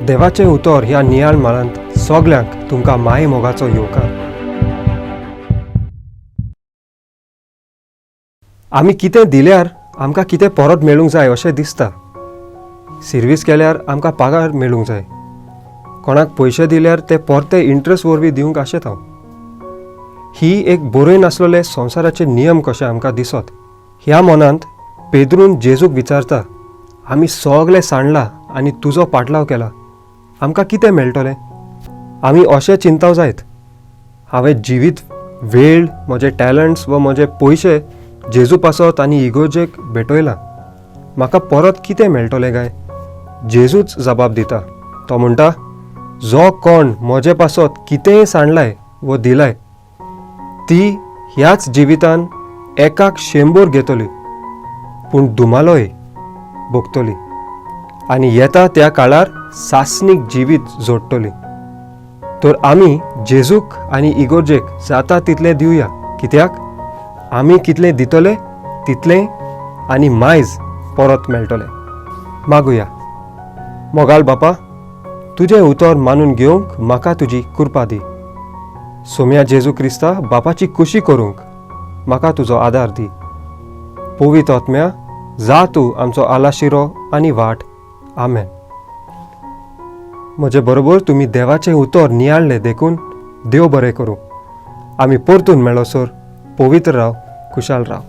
देवाचें उतर ह्या नियाळ माळांत सगल्यांक तुमकां माये मोगाचो येवकार. आमी कितें दिल्यार आमकां कितें परत मेळूंक जाय अशें दिसता. सर्वीस केल्यार आमकां पगार मेळूंक जाय. कोणाक पयशे दिल्यार ते परते इंट्रस्ट वरवीं दिवंक आशेत हांव. ही एक बरोय नासलेले संवसाराचे नियम कशे आमकां दिसत. ह्या मनांत पेद्रून जेजूक विचारता, आमी सगळे सांडला आनी तुजो पाटलाव केला, आमकां कितें मेळटलें? आमी अशें चिंताव जायत, हांवें जिवीत वेळ, म्हजे टॅलंट्स व म्हजे पयशे जेजू पासत आनी इगोर्जेक भेटयलां, म्हाका परत कितें मेळटलें काय? जेजूच जबाब दिता. तो म्हणटा, जो कोण म्हजे पासत कितेंय सांडलाय व दिलाय, ती ह्याच जिवितान एकाक 100 घेतली, पूण दुमालोय भोगतली आनी येता त्या काळार सासणीक जिवीत जोडटली. तर आमी जेजूक आनी इगोर्जेक जाता तितलें दिवया, कित्याक आमी कितलें दितले तितलें आनी मायज परत मेळटलें. मागुया. मोगाल बापा, तुजें उतर मानून घेवंक म्हाका तुजी कृपा दी. सोम्या जेजू क्रिस्ता, बापाची खुशी करूंक म्हाका तुजो आदार दी. पवित्र आत्म्या, जा तूं आमचो आलाशिरो आनी वाट. आमेन. म्हजे बरोबर तुमी देवाचें उतर नियाळ्ळें देखून देव बरें करूं. आमी परतून मेळोसर पवित्र राव, खुशाल राव.